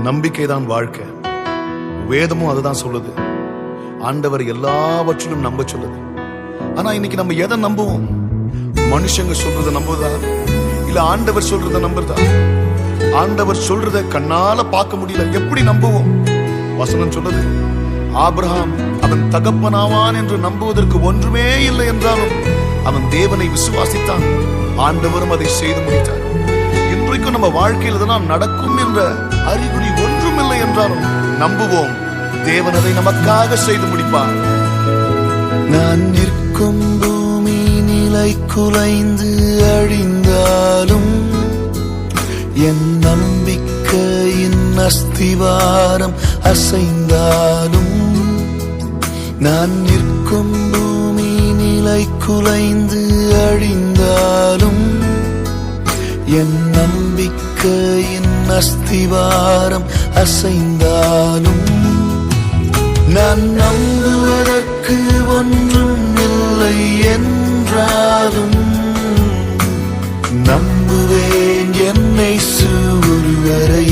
நம்பிக்கை தான் வாழ்க்கை. வேதமும் அதுதான் சொல்லுது. ஆண்டவர் எல்லாவற்றிலும் நம்ப சொல்லுது. ஆனா இன்னைக்கு நம்ம எதை நம்புவோம்? மனுஷங்க சொல்றத நம்புதா, இல்ல ஆண்டவர் சொல்றத நம்புறதா? ஆண்டவர் சொல்றத கண்ணால பார்க்க முடியல, எப்படி நம்புவோம்? வசனம் சொல்லுது, ஆபிரகாம் அவன் தகப்பனாவான் என்று நம்புவதற்கு ஒன்றுமே இல்லை என்றாலும் அவன் தேவனை விசுவாசித்தான், ஆண்டவரும் அதை செய்து முடித்தார். இன்றைக்கும் நம்ம வாழ்க்கையில் இதெல்லாம் நடக்கும் என்ற அறிகுறி ஒன்றும் இல்லை என்றாலும் நம்புவோம், தேவன் அதை நமக்காக செய்து முடிப்பார். நான் நிற்கும் பூமி நிலை குலைந்து அழிந்தாலும் என் நம்பிக்கையின் அஸ்திவாரம் அசைந்தாலும், நான் நிற்கும் பூமி நிலை குலைந்து அழிந்தாலும் என் நம்பிக்கையின் அஸ்திவாரம் அசைந்தாலும், நான் நம்புவதற்கு ஒன்றும் இல்லை என்றாலும் நம்புவேன் என்னை ஒருவரை.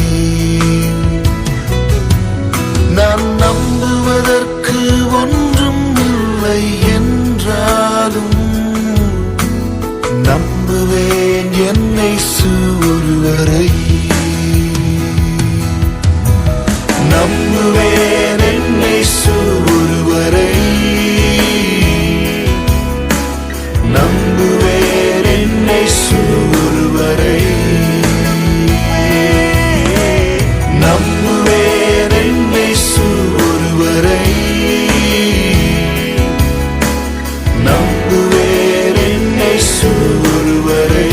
நான் நம்புவதற்கு ஒன்றும் இல்லை என்றாலும் நம்புவேன் என்னை ஒருவரை. நம்புவேன் என்னை ஒருவரை. நம்புவேன் என்னை ஒருவரை. நம்புவேன் என்னை ஒருவரை. நம்புவேன் என்னை ஒருவரை.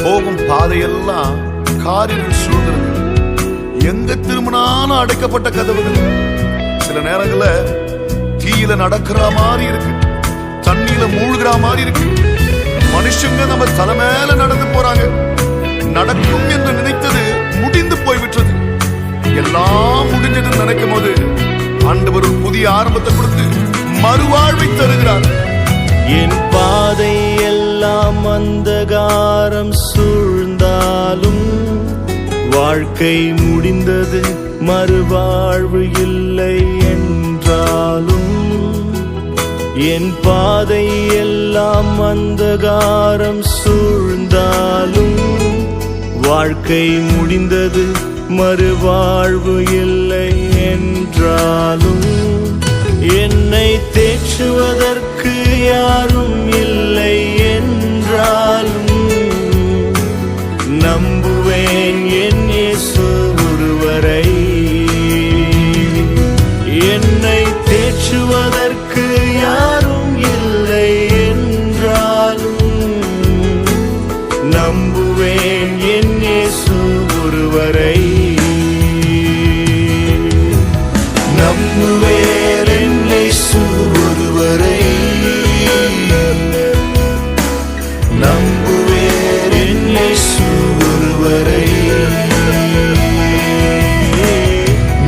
போகும் பாதையெல்லாம் காரில் சூழ்ந்திருக்கு. எங்க திரும்பினாலும் அடைக்கப்பட்ட கதவுகள். சில நேரங்கள்ல தீயில நடக்கிற மாதிரி இருக்கு, தண்ணியில மூழ்கிற மாதிரி இருக்கு. மனுஷங்க நம்ம தலை மேல நடந்து போறாங்க. நடக்கும் என்று நினைத்தது முடிந்து போய்விட்டது. எல்லாம் முடிஞ்சதுன்னு நினைக்கும் போது ஆண்டவர் ஒரு புதிய ஆரம்பத்தை கொடுத்து மறுவாழ்வை தருகிறார். என் பாதை எல்லாம் அந்தகாரம் சூழ்ந்தாலும் வாழ்க்கை முடிந்தது, மறுவாழ்வு இல்லை என்றாலும், என் பாதை எல்லாம் அந்தகாரம் சூழ்ந்தாலும் வாழ்க்கை முடிந்தது, மறுவாழ்வு இல்லை என்றாலும், என்னை தேற்றுவதற்கு யாரும் இல்லை என்றாலும் நம்புவேன் என் இயேசு ஒருவரை. என்னை தேற்றுவதற்கு யாரும் இல்லை என்றாலும் நம்புவேன் என் இயேசு ஒருவரை. நம்புவேன் என் இயேசு ஒருவரை. நம்புவேன் என் இயேசு ஒருவரை.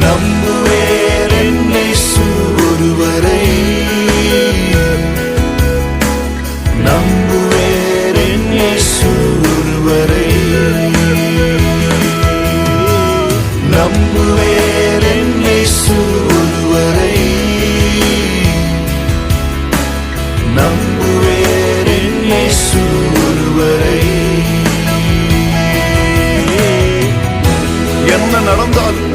நம்புவேன் என் இயேசு ஒருவரை. நம்புவேன் என் இயேசு ஒருவரை. நம்புவேன் என் இயேசு ஒருவரை. நம்புவேன் என் இயேசு ஒருவரை. என்ன நடந்தாலும்,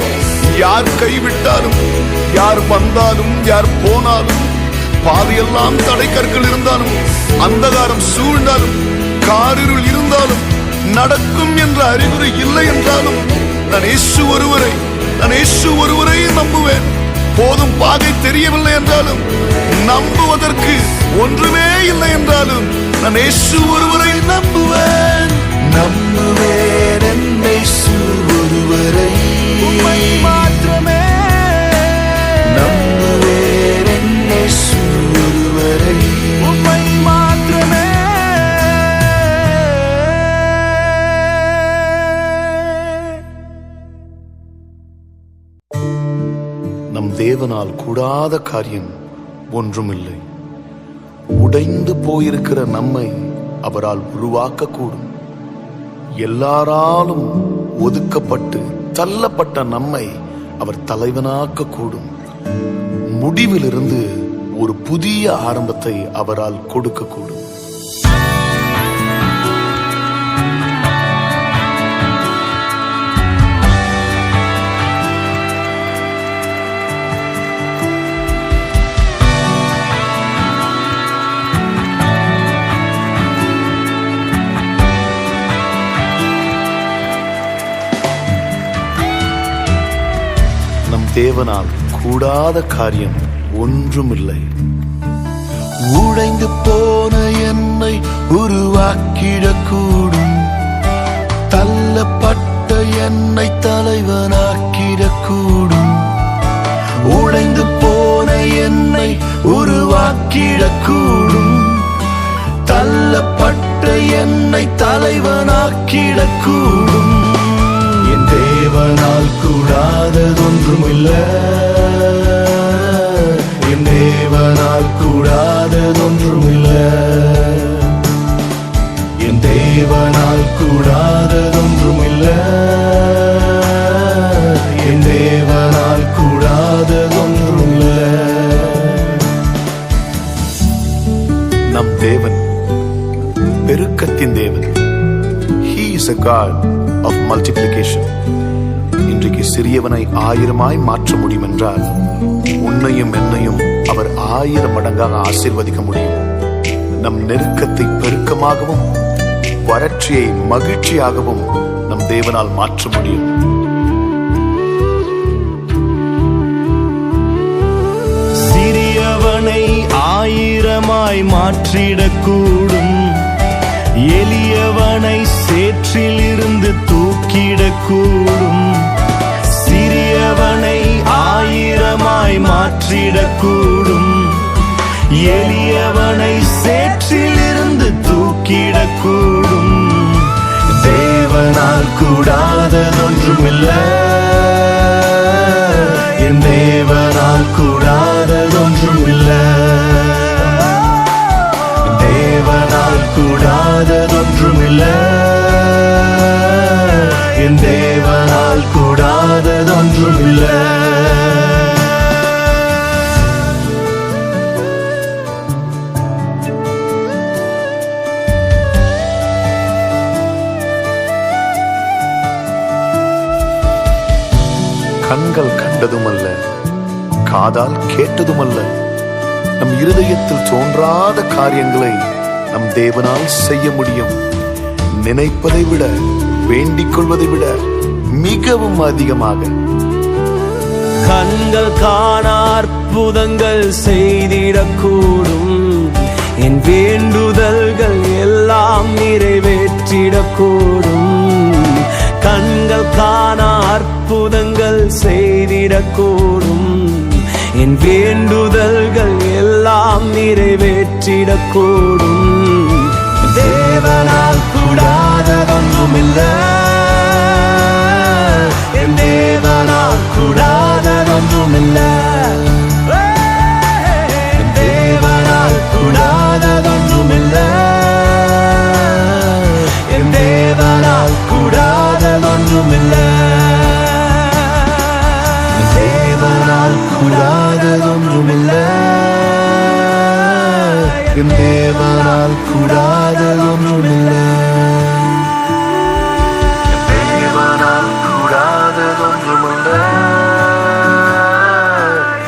யார் கைவிட்டாலும், யார் வந்தாலும், யார் போனாலும், பாதையெல்லாம் தடைக்கற்கள் இருந்தாலும், அந்தகாரம் சூழ்ந்தாலும், காரிருள் இருந்தாலும், நடக்கும் என்ற அறிகுறி இல்லை என்றாலும் நான் இயேசு ஒருவரை, நான் இயேசு ஒருவரை நம்புவேன். போதும் பாதை தெரியவில்லை என்றாலும், நம்புவதற்கு ஒன்றுமே இல்லை என்றாலும் நான் இயேசு ஒருவரை நம்புவேன். நம்புவேன் என்னை ஒருவரை. உம்மை மாத்திரமே நம்புவேன் என்னை ஒருவரை. உம்மை மாத்திரமே. நம் தேவனால் கூடாத காரியம் ஒன்றுமில்லை. உடைந்து போயிருக்கிற நம்மை அவரால் உருவாக்க கூடும். எல்லாராலும் ஒதுக்கப்பட்டு தள்ளப்பட்ட நம்மை அவர் தலைவனாக்க கூடும். முடிவிலிருந்து ஒரு புதிய ஆரம்பத்தை அவரால் கொடுக்க கூடும். தேவனால் கூடாத காரியம் ஒன்றுமில்லை. உடைந்து போன என்னை உருவாக்கிடக்கூடும், தள்ளப்பட்ட என்னை தலைவனாக்கிடக்கூடும். உடைந்து போன என்னை உருவாக்கிடக்கூடும், தள்ளப்பட்ட என்னை தலைவனாக்கிடக்கூடும். என் தேவனால் கூடாததொன்றுமில்லை, என் தேவனால் கூடாததொன்றுமில்லை, என் தேவனால் கூடாததொன்றுமில்லை, என் தேவனால் கூடாததொன்றுமில்லை. நம் தேவன் பெருக்கத்தின் தேவன். He is a God of multiplication. இன்றைக்கு சிறியவனை 1000 மாற்ற முடியும் என்றால் உன்னையும் என்னையும் அவர் 1000 மடங்காக ஆசீர்வதிக்க முடியும். நம் நெருக்கத்தை பெருக்கமாகவும் வறட்சியை மகிழ்ச்சியாகவும் நம் தேவனால் மாற்ற முடியும். சிறியவனை 1000 மாற்றிடக்கூடும், எளியவனை சேற்றிலிருந்து தூக்கிடக்கூடும். சிறியவனை 1000 மாற்றிடக்கூடும், எளியவனை சேற்றிலிருந்து தூக்கிடக்கூடும். தேவனால் கூடாததொன்றுமில்லை, என் தேவனால் கூடாததொன்றுமில்லை, தேவனால் கூடாததொன்றுமில்லை, என் தேவனால் கூடாததொன்றுமில்லை. கண்கள் கண்டதுமல்ல, காதால் கேட்டதுமல்ல, நம் இருதயத்தில் தோன்றாத காரியங்களை நம் தேவனால் செய்ய முடியும். நினைப்பதை விட, வேண்டிக் கொள்வதை விட மிகவும் அதிகமாக. கண்கள் காண அற்புதங்கள் செய்திடக்கூடும், என் வேண்டுதல்கள் எல்லாம் நிறைவேற்றிடக்கூடும். கண்கள் காண அற்புதங்கள் செய்திடக்கூடும், என் வேண்டுதல்கள் எல்லாம் நிறைவேற்றிடக்கூடும். தேவனால் கூடாததொன்றுமில்லை, என் தேவனால் கூடாததொன்றுமில்லை, என் தேவனால் கூடாததொன்றுமில்லை, என் தேவனால் கூடாததொன்றுமில்லை, தேவனால் கூடாததொன்றுமில்லை, என் தேவனால் கூடாததொன்றுமில்லை, தேவனால் கூடாததொன்றுமில்லை,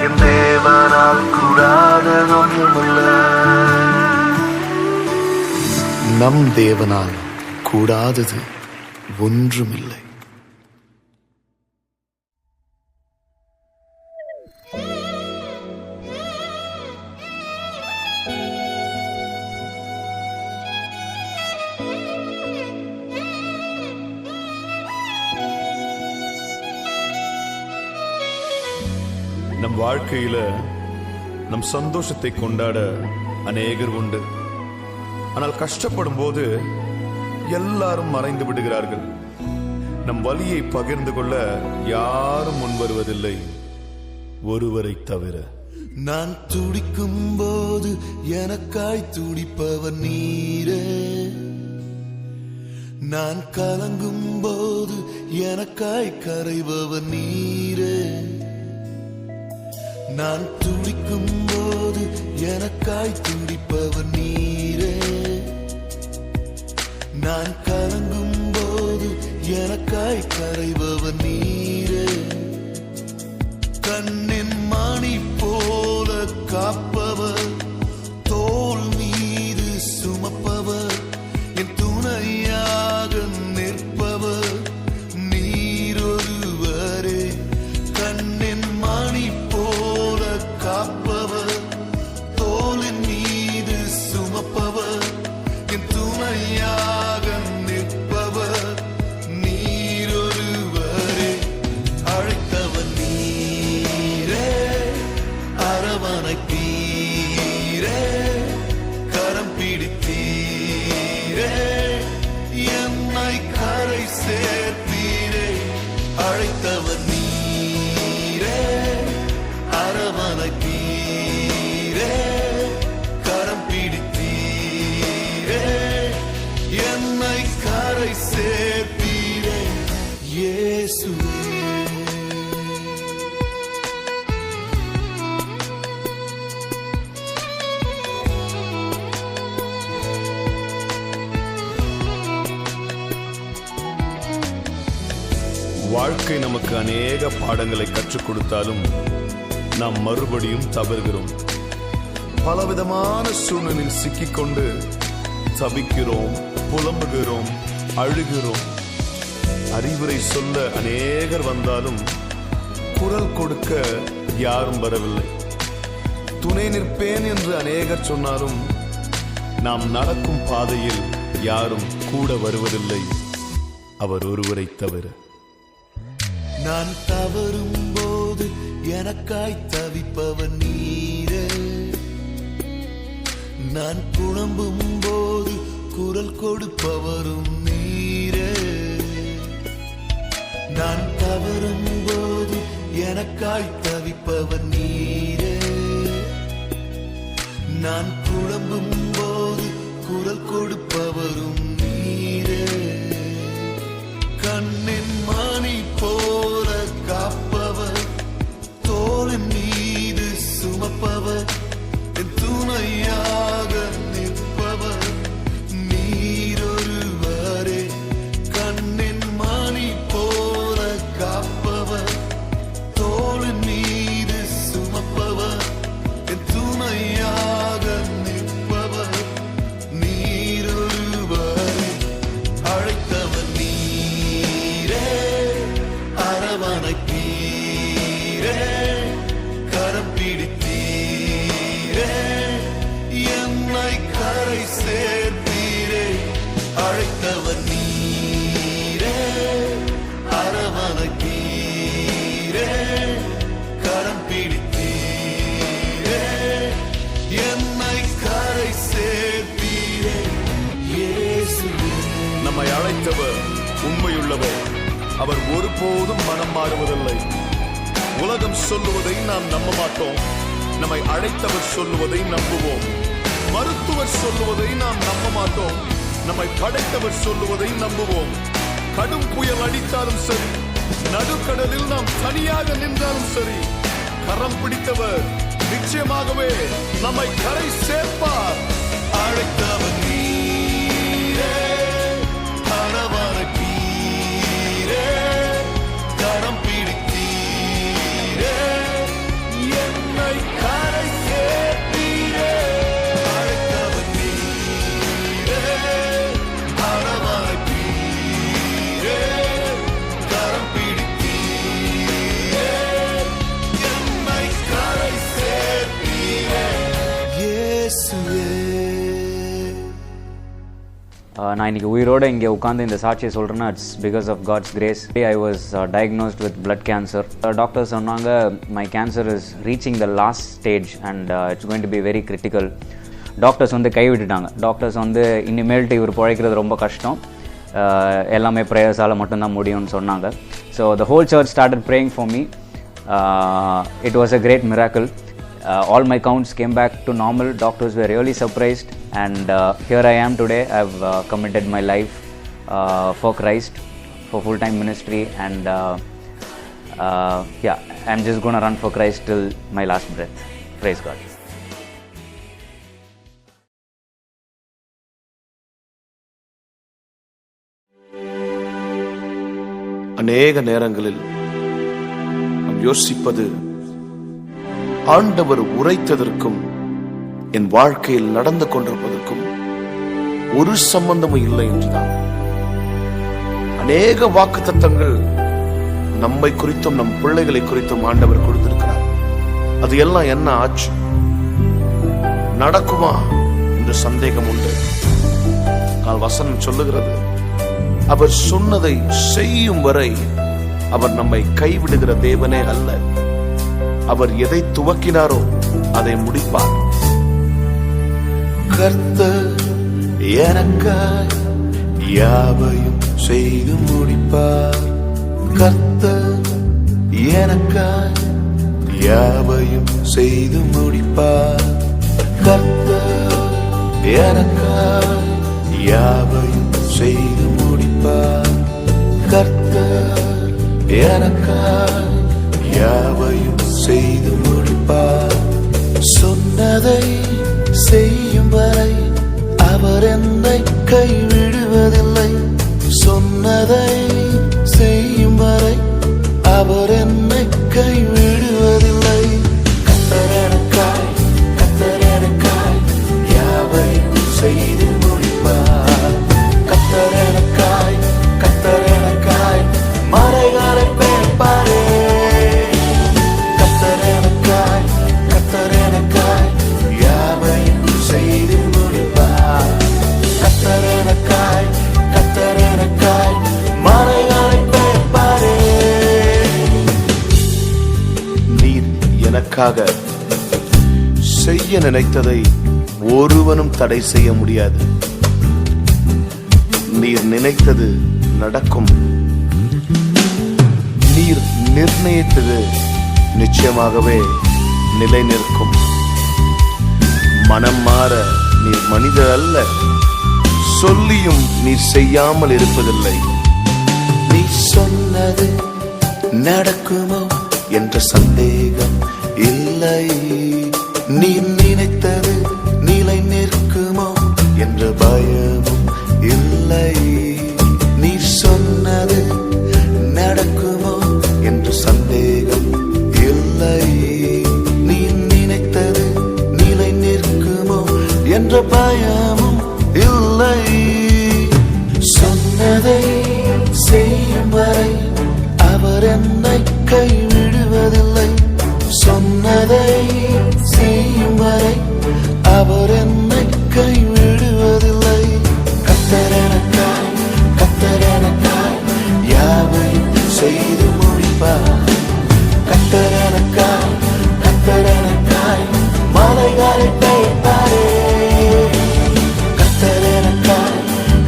என் தேவனால் கூடாததொன்றுமில்லை. நம் தேவனால் கூடாதது ஒன்றுமில்லை. நம் வாழ்க்கையில நம் சந்தோஷத்தை கொண்டாட அநேகர் உண்டு. ஆனால் கஷ்டப்படும் போது எல்லாரும் மறைந்து விடுகிறார்கள். நம் வலியை பகிர்ந்து கொள்ள யாரும் முன் வருவதில்லை, ஒருவரை தவிர. நான் துடிக்கும் போது எனக்காய் துடிப்பவர் நீரே, நான் கலங்கும் போது எனக்காய் கரைபவர் நீரே, நான் துடிக்கும் போது எனக்காய் துடிப்பவர் நீரே, நான் கலங்கும் போது எனக்காய் கரைபவர் நீரே, கண்ணின் மணி போல காப்பவர், தோள் மீது சுமப்பவர், என் துணையாக நிற்பவர் நீரொருவரே, கண்ணின் மணி போல காப்பவர், தோளின் மீது சுமப்பவர், என் துணையாக நிற்பவர் நீரொருவரே, அழைத்தவர் நீரே, அரவணைத்தீரே, கரம் பிடித்தீரே, என்னை கரை சேர்த்தீரே, அழைத்தவர் நீரே, அரவணைத்தீரே, கரம் பிடித்தீரே, என்னை கரை சேர்த்தீரே, இயேசுவே. வாழ்க்கை நமக்கு அநேக பாடங்களை கற்றுக் கொடுத்தாலும் நாம் மறுபடியும் தவறுகிறோம். பலவிதமான சூழ்நிலையில் சிக்கிக்கொண்டு தவிக்கிறோம், புலம்புகிறோம், அழுகிறோம். அறிவுரை சொல்ல அநேகர் வந்தாலும் குரல் கொடுக்க யாரும் வரவில்லை. துணை நிற்பேன் என்று அநேகர் சொன்னாலும் நாம் நடக்கும் பாதையில் யாரும் கூட வருவதில்லை, அவர் ஒருவரை தவிர. நான் தவறும் போது எனக்காய் தவிப்பவர் நீரே, நான் புலம்பும் போது குரல் கொடுப்பவரும் நீரே, நான் தவறும் போது எனக்காய் தவிப்பவர் நீரே, நான் புலம்பும் போது குரல் கொடுப்பவரும் நீரே, கண்ணின் மணி போல காப்பவர், தோளின் மீது சுமப்பவர், என் துணையாக நிற்பவர் நீரொருவரே, கண்ணின் மணி போல காப்பவர், தோளின் மீது சுமப்பவர், என் துணையாக நிற்பவர் நீரொருவரே, அழைத்தவர் நீரே, அரவணைத்தீரே, கரம் பிடித்தீரே, என்னை கரை சேர்த்தீரே, அழைத்தவர் நீரே, அரவணைத்தீரே, கரம் பிடித்தீரே, என்னை கரை சேர்த்தீரே, இயேசுவே. நம்மை அழைத்தவர் உண்மையுள்ளவர், அவர் ஒருபோதும் மனம் மாறுவதில்லை. உலகம் சொல்லுவதை நாம் நம்ப மாட்டோம், நம்மை அழைத்தவர் சொல்லுவதை நம்புவோம். மருத்துவர் சொல்லுவதை நாம் நம்ப மாட்டோம், நம்மை படைத்தவர் சொல்லுவதை நம்புவோம். கடும் புயல் அடித்தாலும் சரி, நடுக்கடலில் நாம் தனியாக நின்றாலும் சரி, கரம் பிடித்தவர் நிச்சயமாகவே நம்மை கரை சேர்ப்பார். அழைத்தவர் நீரே, அரவணைத்தீரே, கரம் பிடித்தீரே, என்னை கரை சேர்த்தீரே, அழைத்தவர் நீரே, அரவணைத்தீரே, கரம் பிடித்தீரே, என்னை கரை சேர்த்தீரே, இயேசுவே. நான் இன்னைக்கு உயிரோடு இங்கே உட்காந்து இந்த சாட்சியை சொல்கிறேன்னா it's because of God's grace. I was diagnosed with blood cancer. Doctor சொன்னாங்க my cancer is reaching the last stage and it's going to be very critical. Doctors வந்து கைவிட்டுட்டாங்க. டாக்டர்ஸ் வந்து இனிமேல்ட்டு இவர் பிழைக்கிறது ரொம்ப கஷ்டம், எல்லாமே ப்ரேயர்ஸால் மட்டும்தான் முடியும்னு சொன்னாங்க. So the whole church started praying for me. It was a great miracle. All my counts came back to normal. Doctors were really surprised, and here I am today. I've committed my life for Christ, for full-time ministry, and yeah, I'm just going to run for Christ till my last breath. Praise God. அநேக நேரங்களில் நாம் யோசிப்பது, ஆண்டவர் உரைத்ததற்கும் என் வாழ்க்கையில் நடந்து கொண்டிருப்பதற்கும் ஒரு சம்பந்தமும் இல்லை என்றுதான். அநேக வாக்குத்தத்தங்கள் நம்மை குறித்தும் நம் பிள்ளைகளை குறித்தும் ஆண்டவர் கொடுத்திருக்கிறார். அது எல்லாம் என்ன ஆச்சு, நடக்குமா என்ற சந்தேகம் உண்டு. ஆனால் வசனம் சொல்லுகிறது, அவர் சொன்னதை செய்யும் வரை அவர் நம்மை கைவிடுகிற தேவனே அல்ல. அவர் எதை துவக்கினாரோ அதை முடிப்பார். கர்த்தர் எனக்காய் யாவையும் செய்து முடிப்பார். கர்த்தர் எனக்காய் யாவையும் செய்து முடிப்பார். கர்த்தர் எனக்காய் யாவையும் செய்து முடிப்பார். கர்த்தர் எனக்காய் யாவையும் செய்து முடிப்பார். சொன்னதை செய்யும் வரை அவர் என்னை கைவிடுவதில்லை. சொன்னதை செய்யும் வரை அவர் என்னை கைவிடுவதில்லை. கர்த்தர் எனக்காய், கர்த்தர் எனக்காய் யாவையும் செய்து முடிப்பார். கர்த்தர் எனக்காய், கர்த்தர் எனக்காய் மலைகளை பெயர்ப்பாரே. கர்த்தர் எனக்காய், கர்த்தர் எனக்காய் யாவையும் செய்து முடிப்பார். கர்த்தர் எனக்காய், கர்த்தர் எனக்காய் மலைகளை பெயர்ப்பாரே. நீர் எனக்காக செய்ய நினைத்ததை ஒருவனும் தடை செய்ய முடியாது. நீர் நினைத்தது நடக்கும். நீர் நிர்ணயித்தது நிச்சயமாகவே நிலை நிற்கும். மனம் மாற நீர் மனிதர் அல்ல. சொல்லியும் நீர் செய்யாமல் இருப்பதில்லை. நீ சொன்னது நடக்குமோ என்ற சந்தேகம் இல்லை. நீ நினைத்தது நிலை நிற்குமோ என்ற பயமும் இல்லை. நீ சொன்னது நடக்குமோ என்று சந்தேகம் இல்லை. நீ நினைத்தது நிலை நிற்குமோ என்ற பயமும் இல்லை. சொன்னதை செய்யும் வரை அவர் என்னை கைவிடுவதில்லை. சொன்னதை செய்யும் வரை அவர் என்னை கைவிடுவதில்லை. கர்த்தர் எனக்காய், கர்த்தர் எனக்காய் யாவையும் செய்து முடிப்பார். கர்த்தர் எனக்காய், கர்த்தர் எனக்காய் மலைகளை பெயர்ப்பாரே. கர்த்தர் எனக்காய்,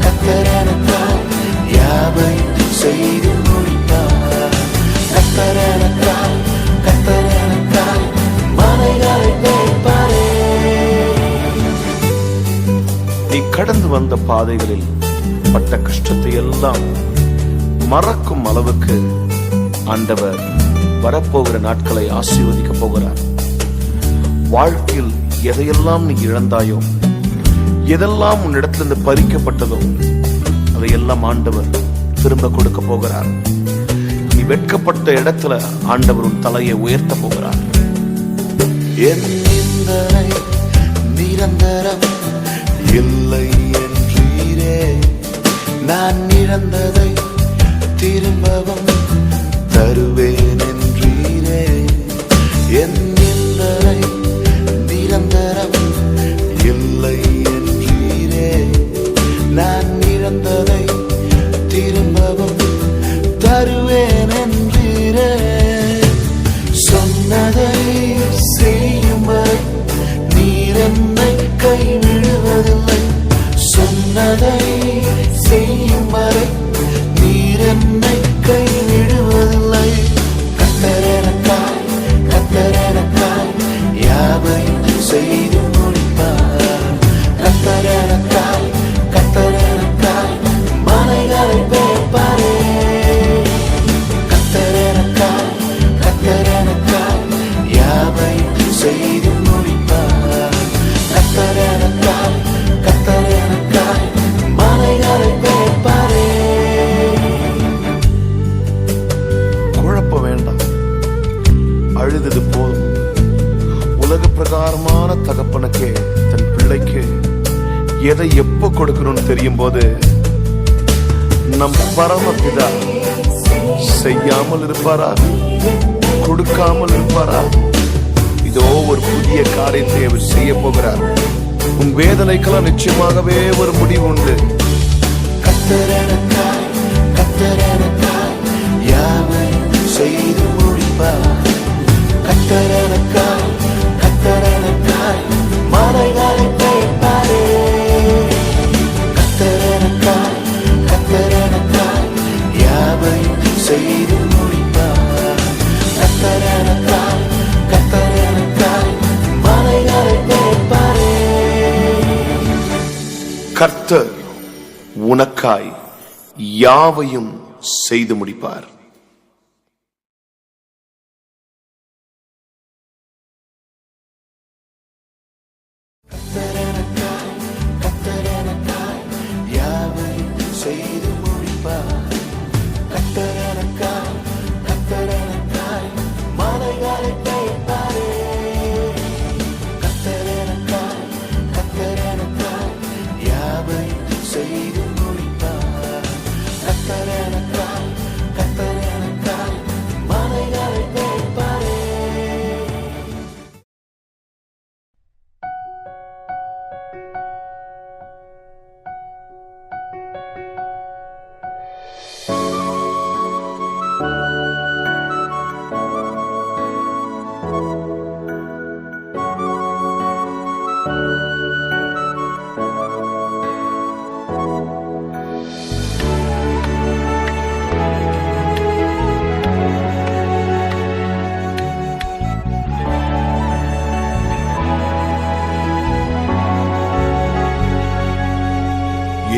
கர்த்தர் எனக்காய் யாவையும் செய்து முடிப்பார். கர்த்தர் எனக்காய், கர்த்தர் எனக்காய் மலைகளை பெயர்ப்பாரே. நீ கடந்து வந்த பாதைகளில் பட்ட கஷ்டத்தை எல்லாம் மறக்கும் அளவுக்கு ஆண்டவர் வரப்போகிற நாட்களை ஆசீர்வதிக்க போகிறார். வாழ்க்கையில் எதையெல்லாம் நீ இழந்தாயோ, எதெல்லாம் உன்னிடத்திலிருந்து பறிக்கப்பட்டதோ அதையெல்லாம் ஆண்டவர் திரும்ப கொடுக்க போகிறார். நீ வெட்கப்பட்ட இடத்துல ஆண்டவர் உன் தலையை உயர்த்த போகிறார். என் நிந்தனை நிரந்தரம் இல்லை என்றீரே. நான் இழந்ததை திரும்பவும் தருவேன் என்றீரே. என் நிந்தனை நிரந்தரம் இல்லை என்றீரே. நான் இழந்ததை திரும்பவும் தருவேன் என்றீரே. சொன்னதை செய்யும் வரை நீர் என்னை கைவிடுவதில்லை. சொன்னதை செய்யும் வரை நீர் என்னை கைவிடுவதில்லை. கர்த்தர் எனக்காய், கர்த்தர் எனக்காய் யாவையும் செய்து முடிப்பார். கர்த்தர் எனக்காய், கர்த்தர் எனக்காய் எதை எப்போ கொடுக்கணும்னு தெரியும் போது நம் பரமபிதா செய்யாமல் இருப்பாரா? கொடுக்காமல் இருப்பாரா? இதோ ஒரு புதிய காரியத்தை அவர் செய்ய போகிறார். உன் வேதனைக்கெல்லாம் நிச்சயமாகவே ஒரு முடிவு உண்டு. கத்தரனக்காய் கத்தரனக்காய் யாவையும் செய்து முடிப்பார். கத்தரனக்காய் கத்தரனக்காய் மலைகளை பெயர்ப்பாரே. கத்தரனக்காய் கத்தரனக்காய் யாவையும் செய்து முடிப்பார். கத்தரனக்காய் கத்தரனக்காய் மலைகளை பெயர்ப்பாரே. கர்த்தர் உனக்காய் யாவையும் செய்து முடிப்பார். கத்தரனக்காய் கத்தரனக்காய் யாவையும் செய்து முடிப்பார். கத்தரனக்காய் கத்தரனக்காய் மலைகளை பெயர்ப்பாரே. கத்தரனக்காய் கத்தரனக்காய் யாவையும் செய்து முடிப்பார். கத்தரனக்காய் கத்தரனக்காய் மலைகளை பெயர்ப்பாரே.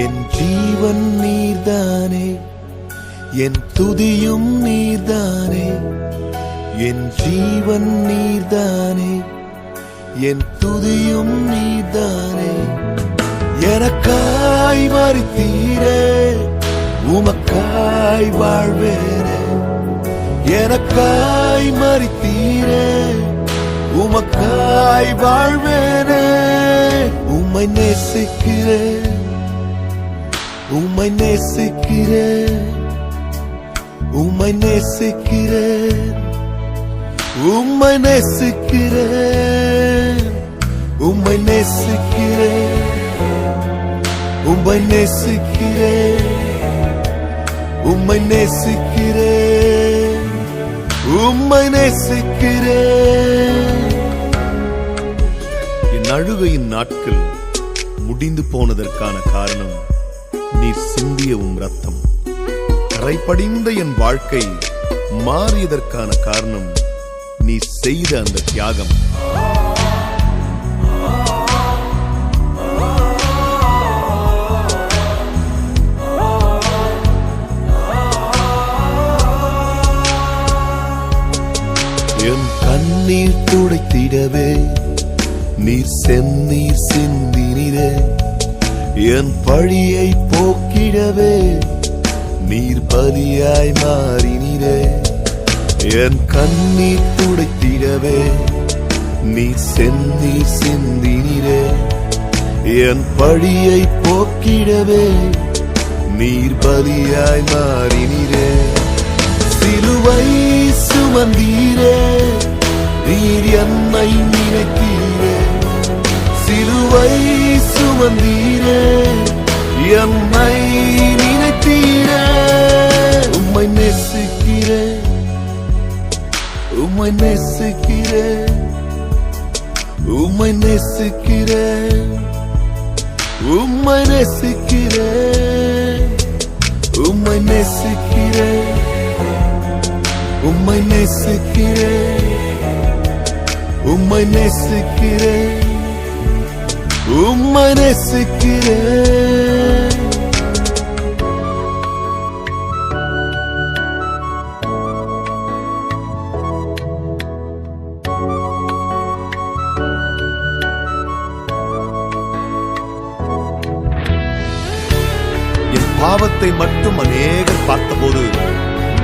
என் ஜீவன் நீர்தானே, என் துதியும் நீர்தானே. என் ஜீவன் நீர்தானே, என் துதியும் நீர்தானே. எனக்காய் மரித்தீரே, உமக்காய் வாழ்வேனே. எனக்காய் மரித்தீரே, உமக்காய் வாழ்வேனே. உம்மை நேசிக்கிறேன், உம்மை நேசிக்கிறேன், உம்மை நேசிக்கிறேன், உம்மை நேசிக்கிறேன், உம்மை நேசிக்கிறேன், உம்மை நேசிக்கிறேன், உம்மை நேசிக்கிறேன், உம்மை நேசிக்கிறேன். என் அழுகையின் நாட்கள் முடிந்து போனதற்கான காரணம் நீர் சிந்திய உம் ரத்தம். கரைபடிந்த என் வாழ்க்கை மாறியதற்கான காரணம் நீ செய்த அந்த தியாகம். என் கண்ணீர் துடைத்திடவே நீர் செந்நீர் சிந்தினீரே. என் பழியை போக்கிடவே நீர் பலியாய் மாறினீரே. என் கண்ணீர் துடைத்திடவே நீர் செந்நீர் சிந்தினீரே. என் பழியை போக்கிடவே நீர் பலியாய் மாறினீரே. சிலுவை சுமந்தீரே, நீர் என்னை நினைத்தீரே. சிலுவை சுமந்தீரே, என்னை நினைத்தீரே. உம்மை நேசிக்கிறேன், உம்மை நேசிக்கிறேன், உம்மை நேசிக்கிறேன், உம்மை நேசிக்கிறேன், உம்மை நேசிக்கிறேன், உம்மை நேசிக்கிறேன், உம்மை நேசிக்கிறேன், உம்மை நேசிக்கிறேன். என் பாவத்தை மட்டும் அநேகர் பார்த்தபோது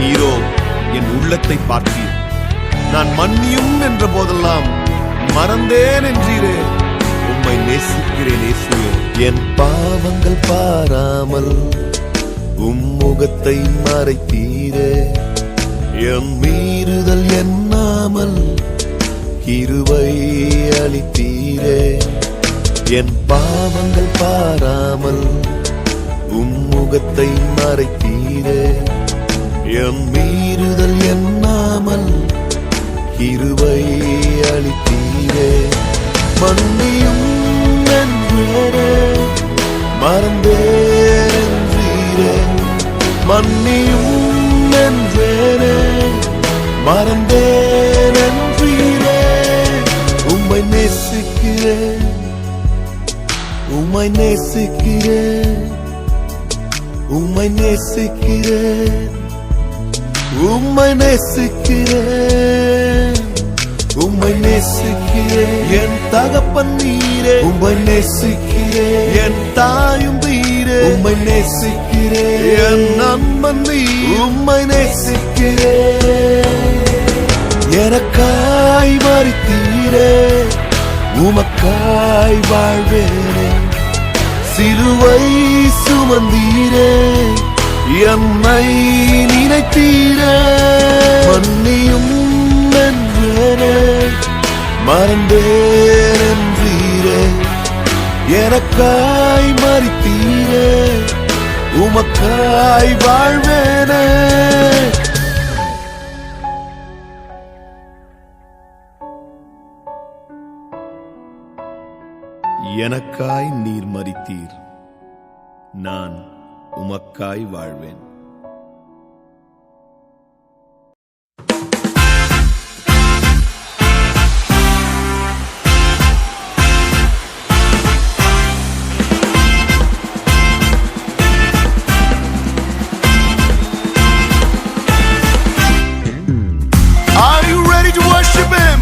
நீரோ என் உள்ளத்தை பார்த்தீர். நான் மன்னியும் என்ற போதெல்லாம் மறந்தேன் என்றீரே. உம்மை நேசிக்கிறேன் இயேசுவே. என் பாவங்கள் பாராமல் உம்முகத்தை மறைத்தீரே, என் மீறுதல் எண்ணாமல் கிருபை அளித்தீரே. என் பாவங்கள் பாராமல் உம்முகத்தை மறைத்தீரே, என் மீறுதல் எண்ணாமல் கிருபை அளித்தீரே. மன்னியும் என்றே மறந்தேன்றீரே, மன்னியும் என்றே மறந்தேன்றீரே. உம்மை நேசிக்கிறேன், உம்மை நேசிக்கிறேன், உம்மை நேசிக்கிறேன், உம்மை நேசிக்கிறேன், உம்மை நேசிக்கிறேன். என் தகப்பன் நீரே, உம்மை நேசிக்கிறேன். என் தாயும் நீரே, உம்மை நேசிக்கிறேன். என் நண்பன் நீ, உம்மை நேசிக்கிறேன். எனக்காய் மரித்தீரே, உமக்காய் வாழ்வேனே. சிலுவை சுமந்தீரே, என்னை நினைத்தீரே. மன்னியும் என்றே மறந்தேன்றீரே, எனக்காய் மரித்தீரே, உமக்காய் வாழ்வேனே. எனக்காய் நீர் மரித்தீர், நான் உமக்காய் வாழ்வேன். Are you ready to worship him?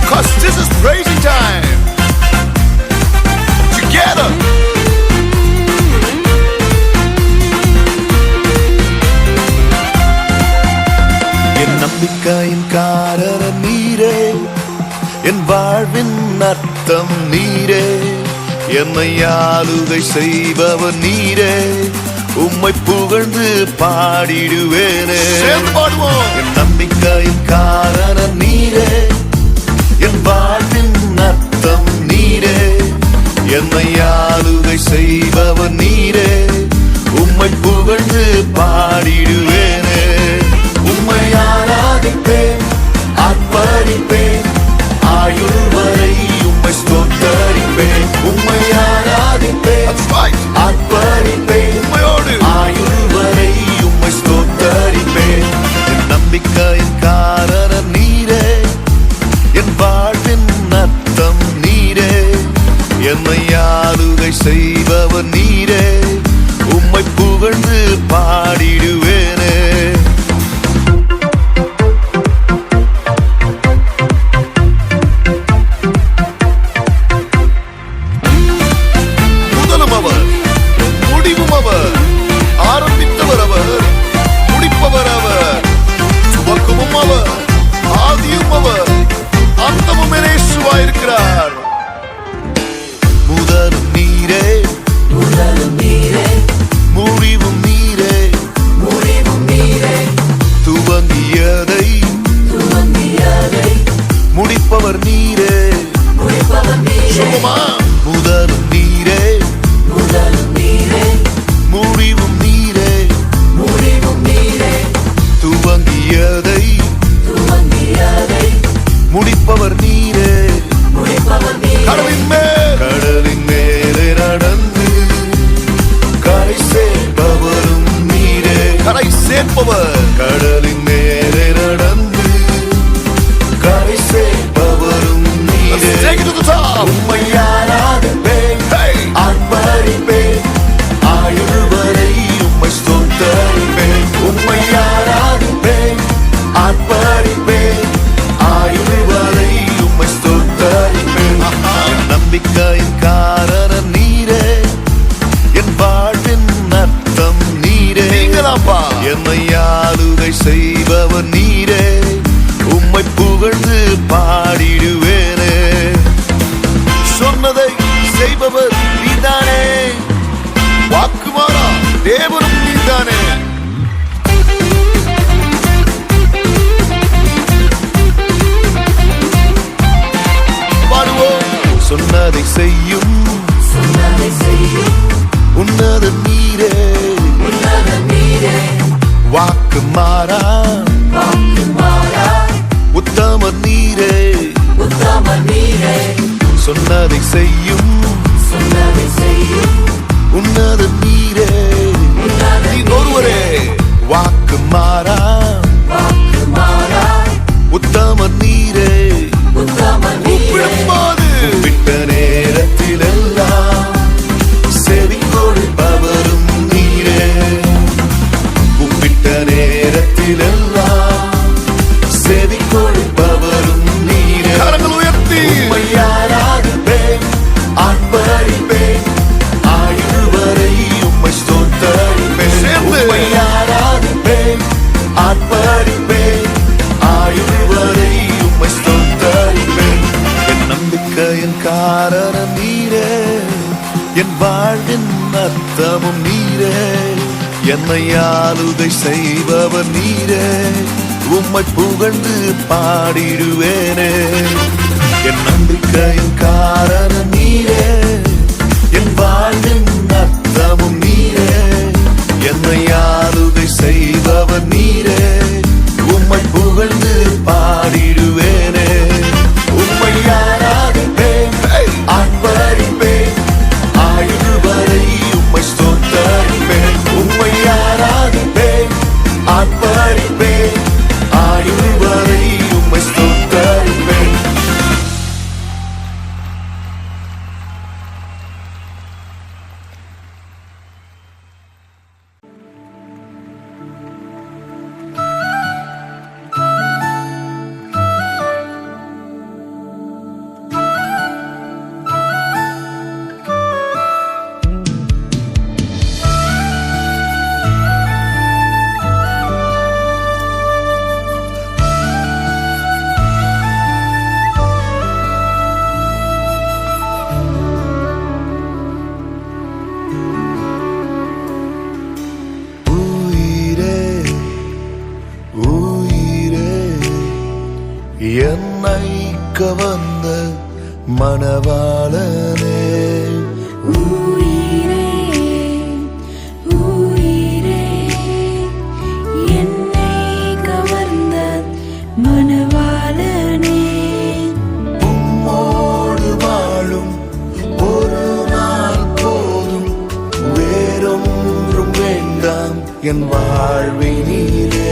'Cause this is praising time. Together. என் நம்பிக்கையின் காரணம் நீரே, என் வாழ்வின் அர்த்தம் நீரே, என்னை ஆளுகை செய்பவர் நீரே, உம்மை புகழ்ந்து பாடிடுவேனே. சேர்ந்து பாடுவோம். என் நம்பிக்கையின் காரணம் நீரே, என் வாழ்வின் அர்த்தம் நீரே, என்னை ஆளுகை செய்பவர் நீரே, உம்மை புகழ்ந்து பாடிடுவேனே. உம்மை ஆராதிப்பேன், ஆர்ப்பரிப்பேன், ஆயுள் வரை உம்மை ஸ்தோத்தரிப்பேன். உம்மை ஆராதிப்பேன், That's right. ஆர்ப்பரிப்பேன், உம்மையோடு. ஆயுள் வரை உம்மை ஸ்தோத்தரிப்பேன். என் நம்பிக்கையின் காரணம் நீரே, என் வாழ்வின் அர்த்தம் நீரே, என்னை ஆளுகை செய்பவர் நீரே, உம்மை புகழ்ந்து பாடிடுவேனே. முதலும் அவர், முடிவும் அவர், ஆரம்பித்தவர் அவர், முடிப்பவர் அவர், துவக்கமும் அவர், ஆதியும் அவர், அந்தமும் இயேசுவாயிருக்கிறார். முதலும் நீரே, முடிவும் நீரே, துவங்கியதை முடிப்பவர் நீரே. சொல்லுமா? முதலும் நீரே, முடிவும் நீரே, துவங்கியதை முடிப்பவர் நீரே. கடலின் மேல் கடலின் மேலே நடந்து கரை சேர்ப்பவரும் நீரே. கரை சேர்ப்பவர். கடலின் மேலே நடந்து கரை சேர்ப்பவரும் Let's நீரே. take it to the top. உம்மை ஆராதிப்பேன், Hey. ஆர்ப்பரிப்பேன், ஆயுள் வரை உம்மை ஸ்தோத்தரிப்பேன். உம்மை ஆராதிப்பேன், ஆர்ப்பரிப்பேன், ஆயுள் வரை உம்மை ஸ்தோத்தரிப்பேன். என் நம்பிக்கையின் காரணம் நீரே, என் வாழ்வின் அர்த்தம் நீரே, நீங்களாப்பா. என்னை ஆளுகை செய்பவர் நீரே, உம்மை புகழ்ந்து பாடிடுவேனே. சொன்னதை செய்பவர் நீதானே. மாறா உத்தமர் நீரே சொன்னதை செய்யும் உன்னத நீரே நீர் ஒருவரே வாக்கு மாறா உத்தமர் நீரே கூப்பிடும்போது விட்ட நேரத்தில் எல்லாம் செவி கொடுப்பவரும் நீரே கூப்பிட்ட நேரத்தில் எல்லாம் செவி கொடுப்பவரும் நீரே கரங்கள் உயர்த்தி உம்மை ஆராதிப்பேன் ஆர்ப்பரிப்பேன் ஆயுள் வரை உம்மை ஸ்தோத்தரிப்பேன் உம்மை ஆராதிப்பேன் ஆர்ப்பரிப்பேன் ஆயுள் வரை உம்மை ஸ்தோத்தரிப்பேன் என் நம்பிக்கையின் காரணம் நீரே என் வாழ்வின் அர்த்தமும் நீரே என்னை ஆளுகை செய்பவர் நீரே உம்மை புகழ்ந்து பாடிடுவேனே என் நம்பிக்கையின் காரணம் நீரே என் வாழ்வின் அர்த்தமும் நீரே என்னை ஆளுகை செய்பவர் நீரே உம்மை புகழ்ந்து பாடிடுவேனே உம்மை ஆராதிப்பேன் ஆர்ப்பரிப்பேன் ஆயுள் வரை உம்மை ஸ்தோத்தரிப்பேன் உம்மை ஆராதிப்பேன் ஆர்ப்பரிப்பேன் ஆயுள் வரை உம்மை ஸ்தோத்தரிப்பேன் என்னை கவர்ந்த மணவாளனே உயிரே உயிரே என்னை கவர்ந்த மணவாளனே உம்மோடு வாழும் ஒரு நாள் போதும் வேறொன்றும் வேண்டாம் என் வாழ்வினிலே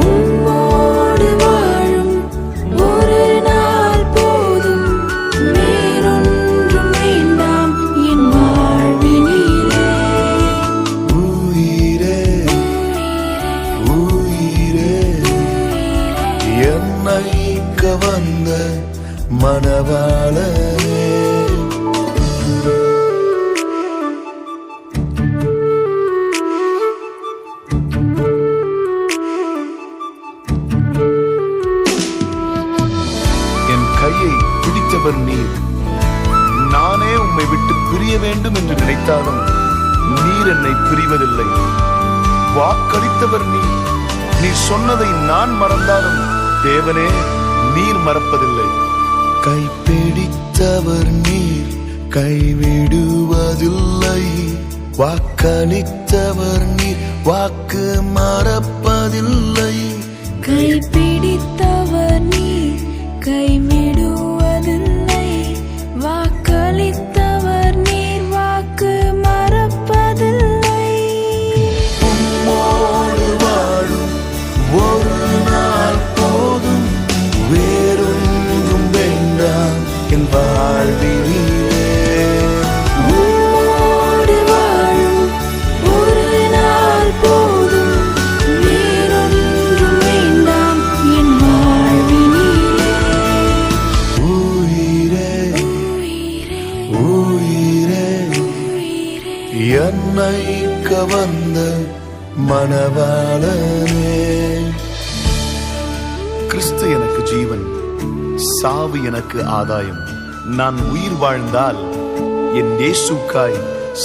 உம்மோடு வாழும் ஒரு நாள் போதும் வேறொன்றும் வேண்டாம் என் வாழ்வினிலே உயிரே உயிரே என்னை கவர்ந்த மணவாளனே என் கையை பிடித்தவர் நீர் நானே உம்மை விட்டு பிரிய வேண்டும் என்று நினைத்தாலும் நீர் என்னை பிரிவதில்லை வாக்களித்தவர் நீர் நீர் சொன்னதை நான் மறந்தாலும் தேவனே நீர் மறப்பதில்லை கைப்பிடித்தவர் நீர் கைவிடுவதில்லை வாக்களித்தவர் நீர் வாக்கு மறப்பதில்லை கைப்பிடித்தவர் நீர் கைவிடுவதில்லை வாக்களித்தவர் நீர் வாக்கு மறப்பதில்லை உம்மோடு வாழும் ஒரு நாள் போதும் வேறொன்றும் வேண்டாம் என் வாழ்வினிலே உம்மோடு வாழும் ஒரு நாள் போதும் வேறொன்றும் வேண்டாம் என் வாழ்வினிலே உயிரே உயிரே என்னை கவர்ந்த மணவாளனே கிறிஸ்து எனக்கு ஜீவன் சாவு எனக்கு ஆதாயம் நான் உயிர் வாழ்ந்தால் என் இயேசுக்காய்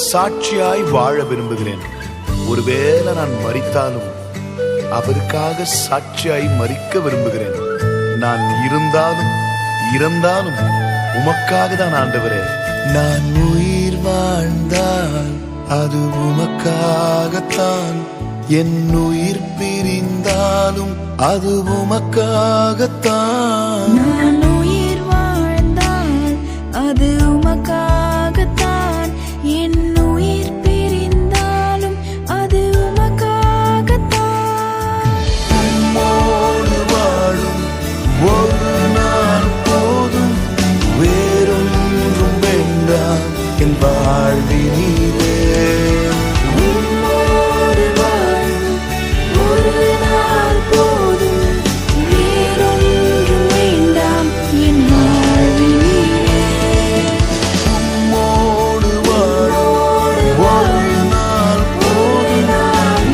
சாட்சியாய் வாழ விரும்புகிறேன் ஒருவேளை நான் மரித்தாலும் அவருக்காக சாட்சியாய் மரிக்க விரும்புகிறேன் நான் இருந்தாலும் இறந்தாலும் உமக்காக தான் ஆண்டவரே நான் உயிர் வாழ்ந்தால் அது உமக்காகத்தான் என் உயிர் பிரிந்தாலும் அது உமக்காகத்தான். நான் உயிர் வாழ்ந்தால் அது உமக்காகத்தான். என் உயிர் பிரிந்தாலும் அது உமக்காகத்தான். உம்மோடு வாழும் ஒரு நாள் போதும், வேறொன்றும் வேண்டாம் என் வாழ்வினிலே. உம்மோடு வாழும் ஒரு நாள் போதும், வேறொன்றும் வேண்டாம் என் வாழ்வினிலே. உம்மோடு வாழும் ஒரு நாள் போதும்,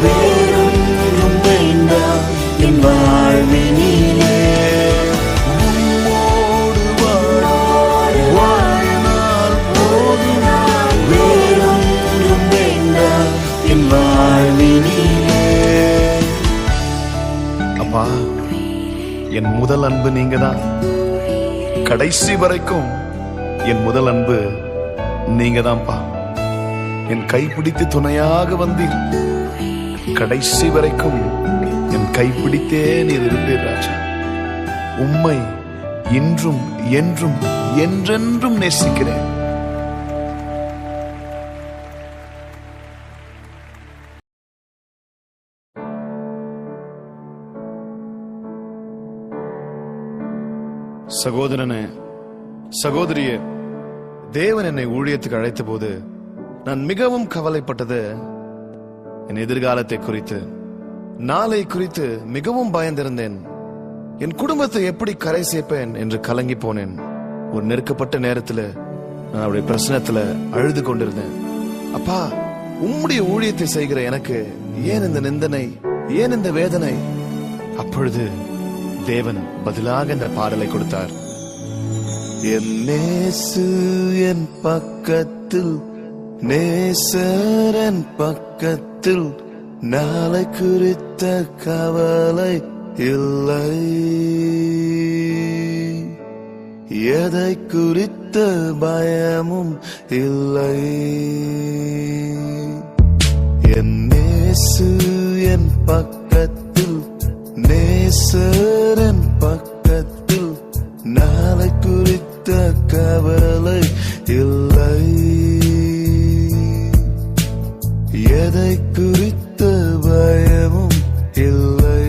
வேறொன்றும் வேண்டாம் என் வாழ்வினிலே. உம்மோடு வாழும் ஒரு நாள் போதும், வேறொன்றும் வேண்டாம் என் வாழ்வினிலே. அப்பா, என் முதல் அன்பு நீங்கதான். கடைசி வரைக்கும் என் முதல் அன்பு நீங்கதான்ப்பா. என் கைப்பிடித்து துணையாக வந்தீர். கடைசி வரைக்கும் என் கைப்பிடித்தே நீர் இருந்தீர் ராஜா. உம்மை இன்றும் என்றும் என்றென்றும் நேசிக்கிறேன். சகோதரனே, சகோதரியே, தேவன் என்னை ஊழியத்துக்கு அழைத்த போது நான் மிகவும் கவலைப்பட்டது என் எதிர்காலத்தை குறித்து. நாளை குறித்து மிகவும் பயந்திருந்தேன். என் குடும்பத்தை எப்படி கரை சேர்ப்பேன் என்று கலங்கி போனேன். ஒரு நெருக்கப்பட்ட நேரத்துல நான் அவருடைய பிரச்சனத்துல அழுது கொண்டிருந்தேன். அப்பா, உம்முடைய ஊழியத்தை செய்கிற எனக்கு ஏன் இந்த நிந்தனை, ஏன் இந்த வேதனை? அப்பொழுது தேவன் பதிலாக இந்த பாடலை கொடுத்தார். என் நேசு என் பக்கத்தில், நேசர் என் பக்கத்தில், நாளை குறித்த கவலை இல்லை. எதை குறித்த பயமும் இல்லை. என் நேசு என் பக்கத்தில், நேசர் என் பக்கத்தில், நாளை குறித்த கவலை இல்லை. எதை குறித்த பயமும் இல்லை.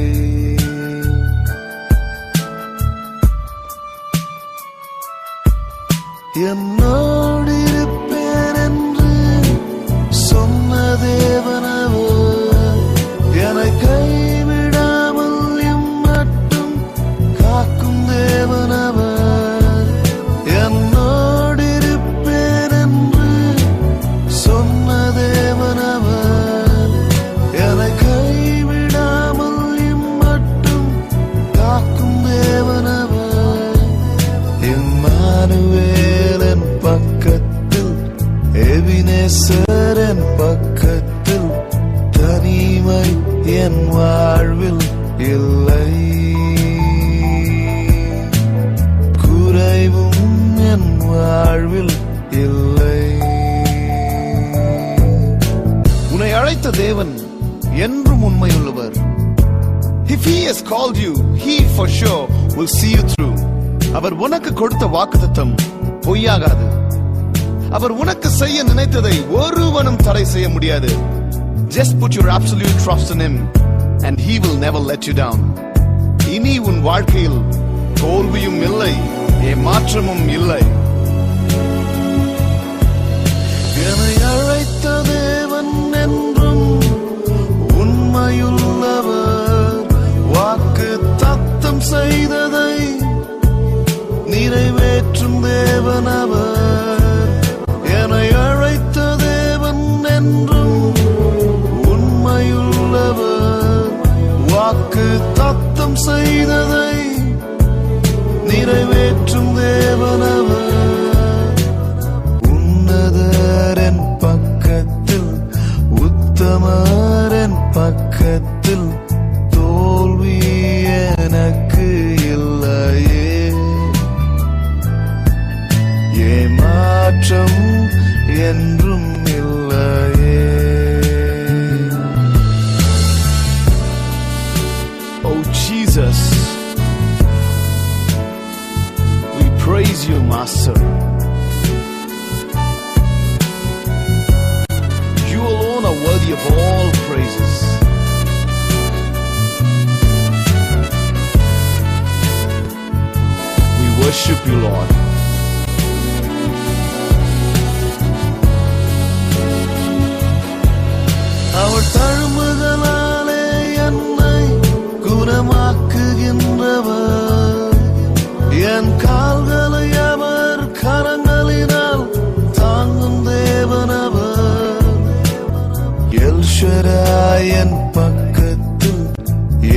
என்னோடு இருப்பேன் என்று சொன்ன தேவனவர் என்னை கைவிடாமல் இம்மட்டும் காக்கும் தேவனவர். என்னோடு இருப்பேன் என்று சொன்ன தேவனவர் என்னை கைவிடாமல் இம்மட்டும் காக்கும் தேவனவர். இம்மானுவேலன் பக்கத்தில், எபினேசரன் பக்கத்தில், தனிமை என் வாழ்வில் இல்லை. குறைவும் என் வாழ்வில் இல்லை. உன்னை அழைத்த தேவன் என்றும் உண்மையுள்ளவர். If he has called you, he for sure will see you through. அவர் உனக்கு கொடுத்த வாக்குத்தத்தம் பொய்யாகாது. அவர் உனக்கு செய்ய நினைத்ததை ஒருவனும் தடை செய்ய முடியாது. Just put your absolute trust in him and he will never let you down. இனி உன் வாழ்க்கையில் தோல்வியும் இல்லை, ஏமாற்றமும் இல்லை. என்னை அழைத்த தேவன் என்றும் உண்மையுள்ளவர். வாக்கு தத்தம் செய்ததை நிறைவேற்றும் தேவன் அவர். என்னை அழைத்த தேவன் என்றும் உண்மையுள்ளவர். வாக்கு தத்தம் செய்ததை நிறைவேற்றும் தேவன் அவர். உன்னதரன் பக்கத்தில், உத்தமரன் பக்கத்தில், தோல்வி எனக்கு இல்லையே. ஏமாற்றம் என்றும் இல்லையே. of all praises. We worship you, Lord. அவர் தழும்புகளாலே என்னை குணமாக்குகின்றவர், என் கால்களை அவர் கரங்களினால் தாங்கும் தேவனவர். எல் ஷடாய் என் பக்கத்தில்,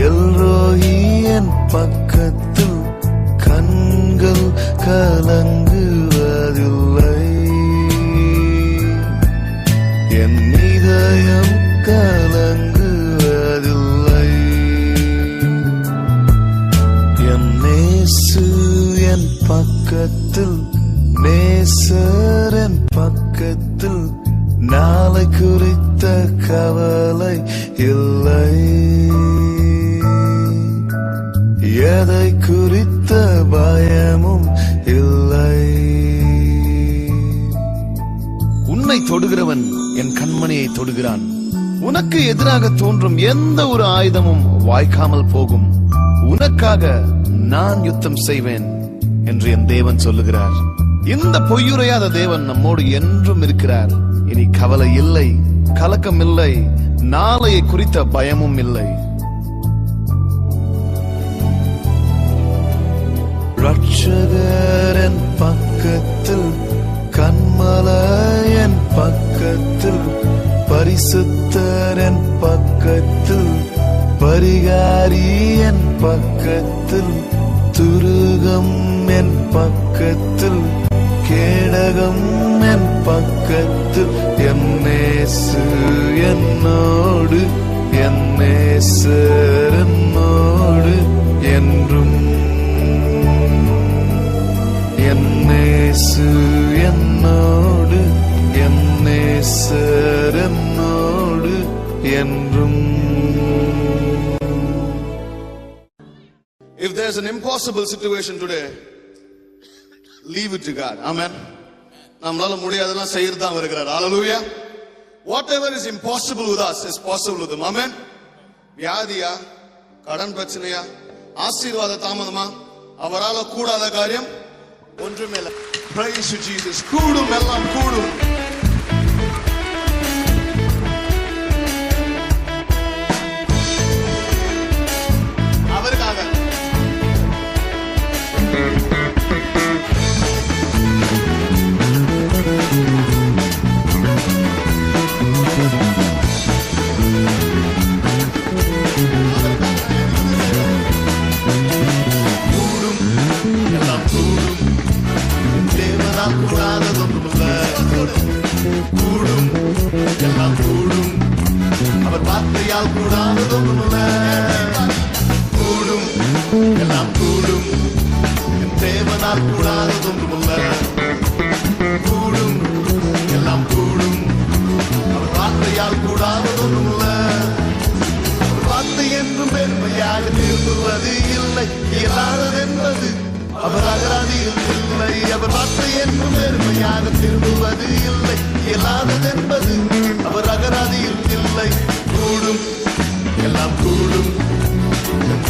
எல் ரோஹி என் பக்கத்தில், கண்கள் கலங்குவதில்லை, என் இதயம் கலங்குவதில்லை. என் நேசு என் பக்கத்தில், நேசர் என் பக்கத்தில், நாளை குறித்த கவலை இல்லை, எதை குறித்த பயமும் இல்லை. உன்னை தொடுகிறவன் என் கண்மணியை தொடுகிறான். உனக்கு எதிராக தோன்றும் எந்த ஒரு ஆயுதமும் வாய்க்காமல் போகும். உனக்காக நான் யுத்தம் செய்வேன் என்று என் தேவன் சொல்லுகிறார். இந்த பொய்யுரையாத தேவன் நம்மோடு என்றும் இருக்கிறார். இனி கவலை இல்லை, கலக்கம் இல்லை, நாளையை குறித்த பயமும் இல்லை. ரட்சகர் என் பக்கத்தில், கண்மலை என் பக்கத்தில், பரிசுத்தர் என் பக்கத்தில், பரிகாரி என் பக்கத்தில், துருகம் என் பக்கத்தில், கேடகம் என் பக்கத்தில், என் நேசு என்னோடு, என் நேசர் என்னோடு என்றும், என் நேசு என்னோடு, என் நேசர் என்னோடு என்றும். If there's an impossible situation today, leave it to God. Amen. நம்மளால முடியாதெல்லாம் செய்யறது தான் வருகிறார். Hallelujah. Whatever is impossible with us is possible with him. Amen. வியாதியா, கடன் பிரச்சனையா, ஆசீர்வாத தாமதமா, அவரால கூடாத காரியம் ஒன்றுமே இல்லை. Praise you Jesus. கூடும், எல்லாம் கூடும். அவருக்காக கூடும், எல்லாம் கூடும். தேவனால் கூடாததொன்றுமில்லை. கூடும், எல்லாம் கூடும். அவர் வார்த்தையால் கூடாததொன்றுமில்லை. கூடும், எல்லாம் கூடும். என் தேவனால் கூடாததொன்றுமில்லை. கூடும், எல்லாம் கூடும். அவர் வார்த்தையால் கூடாததொன்றுமில்லை. அவர் வார்த்தை என்றும் பெருமையாக திரும்புவது இல்லை, இயலாததென்பது அவர் அகராதியில் இல்லை. அவர் வார்த்தை என்றும் பெருமையாக திரும்புவது இல்லை, இயலாததென்பது அவர் அகராதியில் இல்லை. கூடும், எல்லாம் கூடும்.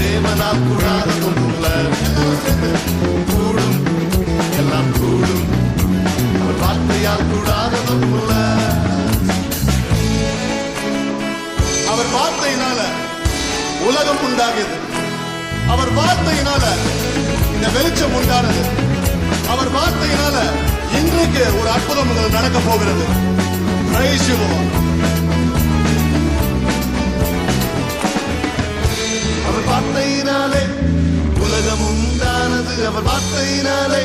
தேவனால் கூடாததொன்றுமில்லை. கூடும், எல்லாம் கூடும். அவர் வார்த்தையால் கூடாததொன்றுமில்லை. அவர் வார்த்தையினால உலகம் உண்டாகியது. அவர் வார்த்தையினால இந்த வெளிச்சம் உண்டானது. அவர் வார்த்தையினால இன்றைக்கு ஒரு அற்புதம் நடக்க போகிறது. Praise you, Lord. அவர் வார்த்தையினாலே உலகம் உண்டானது. அவர் வார்த்தையினாலே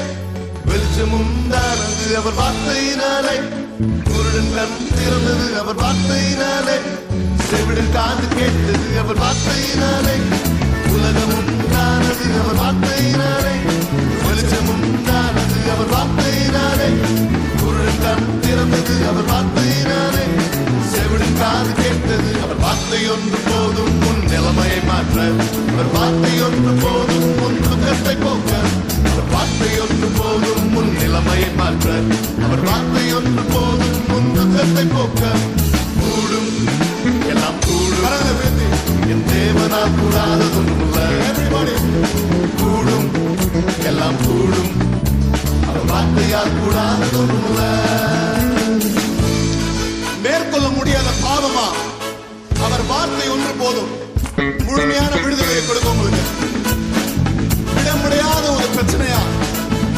வெளிச்சம் உண்டானது. அவர் வார்த்தையினாலே குருடன் கண் திறந்தது. அவர் வார்த்தையினாலே செவிடன் காது கேட்டது. அவர் வார்த்தையினாலே உலகம் உண்டானது. அவர் வார்த்தையினாலே வெளிச்சம் உண்டானது. அவர் வார்த்தையினாலே குருடன் கண் திறந்தது. அவர் வார்த்தையினாலே செவிடன் காது கேட்டது. அவர் வார்த்தை ஒன்று போதும் உன் நிலைமையை மாற்ற. அவர் வார்த்தை ஒன்று போதும் உன் துக்கத்தை போக்க. அவர் வார்த்தை ஒன்று போதும் உன் நிலைமையை மாற்ற. அவர் வார்த்தை ஒன்று போதும் உன் துக்கத்தை போக்க. கூடும், தேவனால் கூடாததொன்றுமில்ல. Everybody. கூடும், எல்லாம் கூடும், அவர் வார்த்தையால் கூடாததொன்றுமில்ல. மேற்கொள்ள முடியாத பாவமா அவர் வார்த்தை ஒன்று போதும் முழுமையான விடுதலையை கொடுக்க உங்களுக்கு. விட முடியாத ஒரு பிரச்சனையா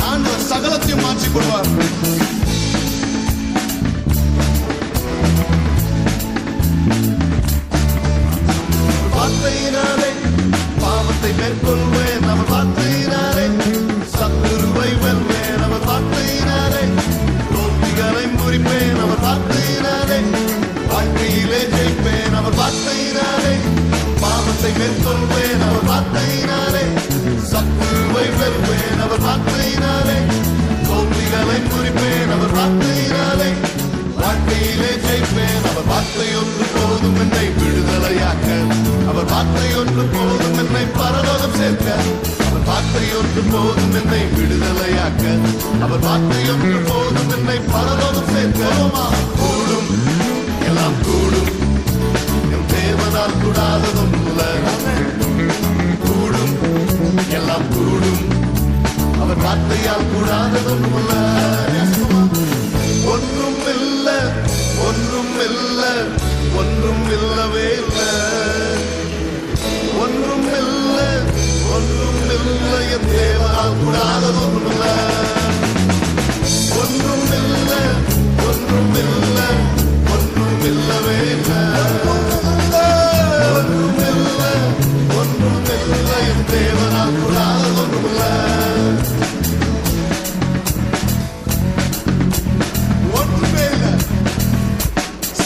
ஆண்டவர் சகலத்தையும் மாற்றிக் கொள்வார். வார்த்தையினாலே பாவத்தை மேற்கொள்வேன், அவர் வார்த்தையினாலே சத்துருவை வெல்வேன், அவர் வார்த்தையினாலே தோல்விகளை முறிப்பேன், அவர் வார்த்தையினாலே வாழ்க்கையிலே ஜெயிப்பேன், அவர் வார்த்தையினாலே பாவத்தை மேற்கொள்வேன், அவர் வார்த்தையினாலே சத்துருவை வெல்வேன், அவர் வார்த்தையினாலே தோல்விகளை முறிப்பேன், அவர் வார்த்தையினாலே வாழ்க்கையிலே ஜெயிப்பேன். அவர் வார்த்தை ஒன்று போதும் என்னை விடுதலையாக்க, அவர் வார்த்தை ஒன்று போதும் என்னை பரலோகம் சேர்க்க, அவர் வார்த்தை ஒன்று போதும் என்னை விடுதலையாக்க, அவர் வார்த்தை ஒன்று போதும் என்னை பரலோகம் சேர்க்க. கூடும், எல்லாம் கூடும், என் தேவனால் கூடாததொன்றுமில்ல. கூடும், எல்லாம் கூடும், அவர் வார்த்தையால் கூடாததொன்றுமில்ல. ஒன்றும் இல்ல, ஒன்றும் இல்ல, ஒன்றும் இல்லவே இல்ல, ஒன்றும் இல்ல, ஒன்றும் இல்ல, என் தேவனால் கூடாததொன்றுமில்ல. ஒன்றும் இல்ல, ஒன்றும் இல்ல, ஒன்றும் இல்லவே இல்ல, ஒன்றும் இல்ல, ஒன்றும் இல்ல, என் தேவனால் கூடாததொன்றுமில்ல. ஒன்றுமே இல்லை,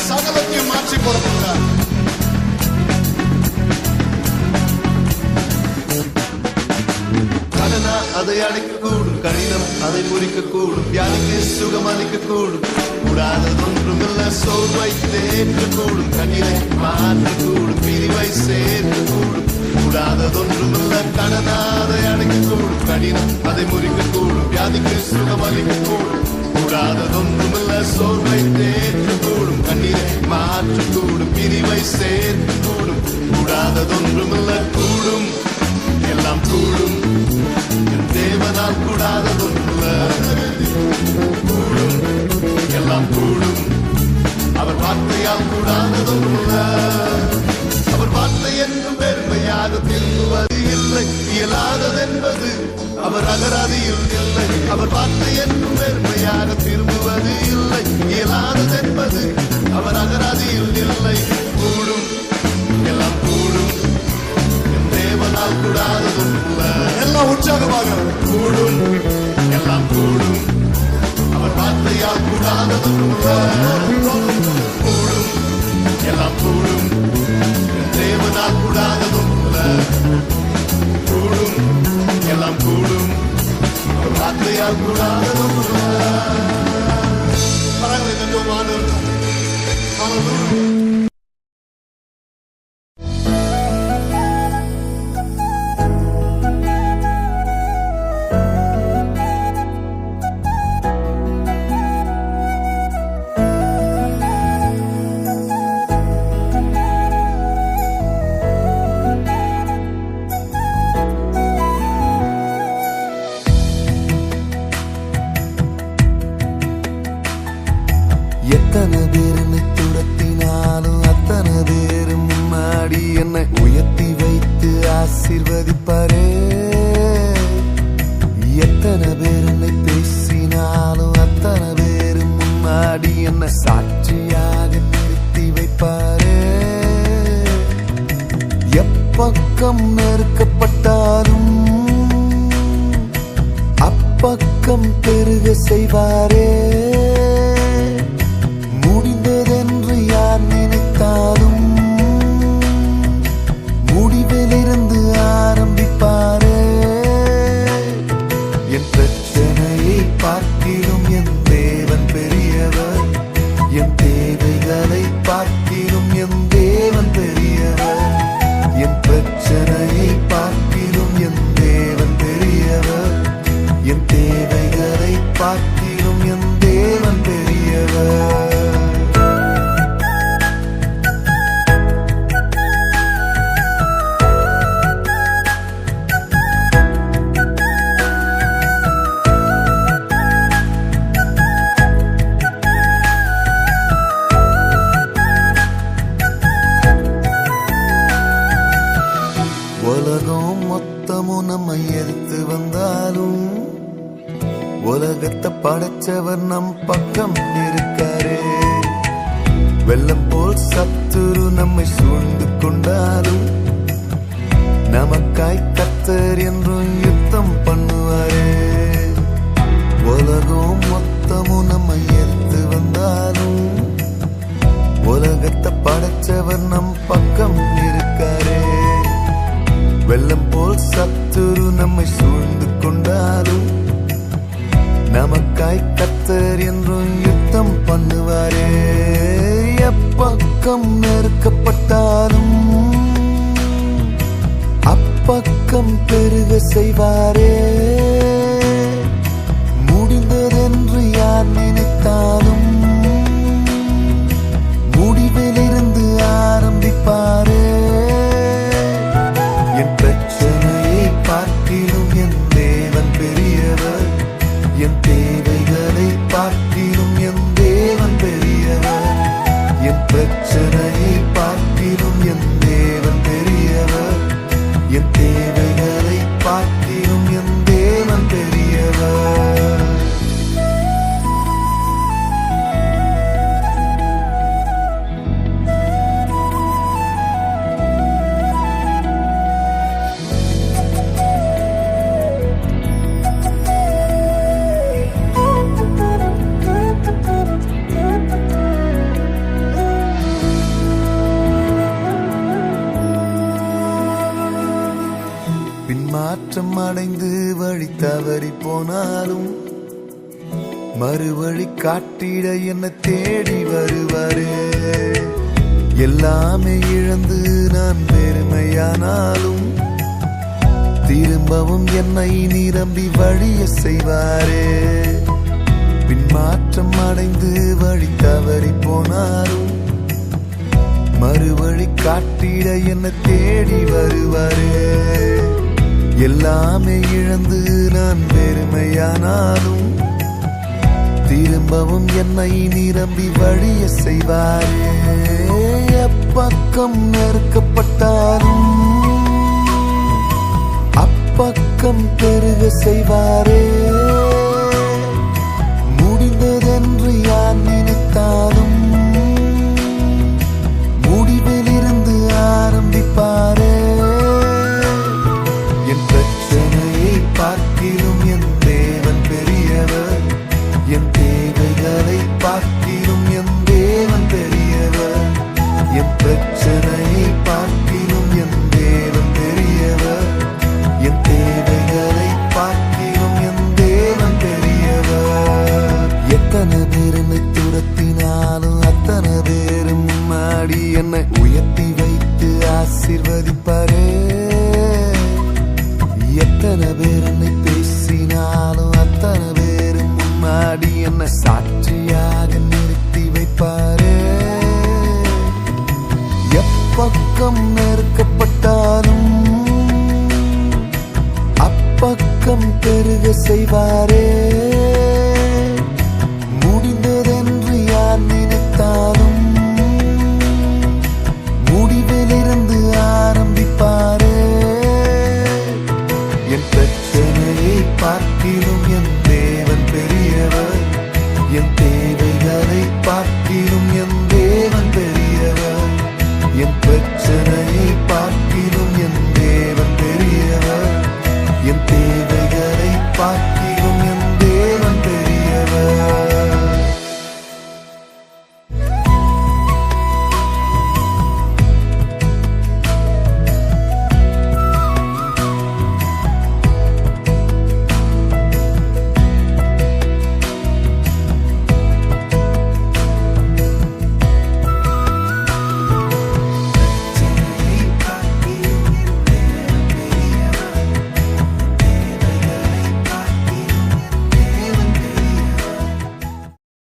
சகலத்தையும் மாற்றி போடப்படுகிறார். கடனா அதை அடைக்கக்கூடும், கடினம் அதை முறிக்கக்கூடும், வியாதிக்கு சுகம் அளிக்கக்கூடும், கூடாததொன்றுமில்ல. சோர்வை தேற்றக்கூடும், கண்ணீரை மாற்றக்கூடும், பிரிவை சேர்க்கக்கூடும், கூடாததொன்றுமில்ல. கடனா அதை அடைக்கக்கூடும், கடினம் அதை முறிக்கக்கூடும், வியாதிக்கு சுகம் அளிக்கக்கூடும், கூடாததொன்றுமில்ல. சோர்வை தேற்றக்கூடும், கண்ணீரை மாற்றக்கூடும், பிரிவை சேர்க்கக்கூடும், கூடாததொன்றுமில்ல. கூடும், எல்லாம் கூடும், என் தேவனால் கூடாததொன்றுமில்ல. கூடும், எல்லாம் கூடும், அவர் வார்த்தையால் கூடாததொன்றுமில்ல. அவர் வார்த்தை என்றும் பெருமையாக திரும்புவது இல்லை, இயலாததென்பது அவர் அகராதியில் இல்லை. அவர் வார்த்தை என்றும் பெருமையாக திரும்புவது இல்லை, இயலாததென்பது அவர் அகராதியில் இல்லை. கூடும், எல்லாம் கூடும், என் தேவனால் கூடாததொன்றுமில்ல. எல்லாம் உற்சாகமாக கூடும், எல்லாம் கூடும், அவர் வார்த்தையால் கூடாததொன்றுமில்ல. கூடும், எல்லாம் கூடும், என் தேவனால் கூடாததொன்றுமில்ல. கூடும், எல்லாம் கூடும், அவர் வார்த்தையால் கூடாததொன்றுமில்ல. கரங்களை தட்டுவோம் ஆண்டவருக்காக. ஹல்லேலூயா. எத்தனை பேர் என்னை துரத்தினாலும் அத்தனை பேர் முன்னாடி என்னை உயர்த்தி வைத்து ஆசீர்வதிப்பாரே. எத்தனை பேர் என்னை பேசினாலும் அத்தனை பேர் முன்னாடி என்னை சாட்சியாக நிறுத்தி வைப்பாரே. எப்பக்கம் நெருக்கப்பட்டாலும் அப்பக்கம் பெருக செய்வாரே. முடிந்ததென்று யார் நினைத்தாலும் முடிவிலிருந்து ஆரம்பிப்பாரே. என் பிரச்சனையை பார்க்கிலும் என் தேவன் பெரியவர், என் தேவைகளை பார்க்கிலும் என் தேவன் பெரியவர். என் பிரச்சனையை பார்க்கிலும் என் தேவன் பெரியவர், என் தேவைகளை பார்க்கிலும் என் தேவன் பெரியவர். படைச்சவர் நம் பக்கம் இருக்காரே. வெள்ளம் போல் சத்துரு நம்மை சூழ்ந்து கொண்டாலும் நமக்காய் கர்த்தர் என்றும் யுத்தம் பண்ணுவாரே. உலகம் மொத்தமும் நம்ம எடுத்து வந்தாலும் உலகத்தை படைச்சவர் நம் பக்கம் இருக்காரே. வெள்ளம் போல் சத்துரு நம்மை சூழ்ந்து கொண்டாலும் நமக்காய் கர்த்தர் என்றும் யுத்தம் பண்ணுவாரே. எப்பக்கம் நெருக்கப்பட்டாலும் அப்பக்கம் பெருக செய்வாரே. முடிந்ததென்று யார் நினைத்தாலும் முடிவிலிருந்து ஆரம்பிப்பாரே. என் பிரச்சனையை பார்க்கிலும் என் தேவன் பெரியவர். என் தேவைகளை பார்க்கிலும் என் தேவன் பெரியவர். என் பிரச்சனையை பார்க்கிலும் என் தேவன் பெரியவர். என் தேவைகளை பார்க்கிலும் என் தேவன் பெரியவர். பின்மாற்றம் அடைந்து வழி தவறி போனாலும் மறுவழி காட்டிட என்ன தேடி வருவாரே. எல்லாமே இழந்து நான் பெருமையானாலும் திரும்பவும் என்னை நிரம்பி வழிய செய்வாரே. பின்மாற்றம் அடைந்து வழி தவறி போனாலும் மறுவழி காட்டிட என்ன தேடி வருவாரே. எல்லாமே இழந்து நான் பெருமையானாலும் திரும்பவும் என்னை நிரம்பி வழிய செய்வாரே. எப்பக்கம் நெருக்கப்பட்டாலும் அப்பக்கம் பெருக செய்வாரே. முடிந்ததென்று யார் நினைத்தாலும் முடிவிலிருந்து ஆரம்பிப்பாரே. என் பிரச்சனையை பார்க்கிலும் என் தேவன் பெரியவர். என் தேவைகளை பார்க்கிலும் என் தேவன் பெரியவர். என் பிரச்சனையை பார்க்கிலும் என் தேவன் பெரியவர். என் தேவைகளை பார்க்கிலும் என் தேவன் பெரியவர். எத்தனை பேர் என்னை துரத்தினாலும் அத்தனை பேரும் முன்னாடி என்னை உயர்த்தி வைத்து ஆசீர்வதிப்பாரே. எத்தனை பேர் என்னை பேசினாலும் அத்தனை பேரும் முன்னாடி என்ன சாட்சியாக நிறுத்தி வைப்பாரே. எப்பக்கம்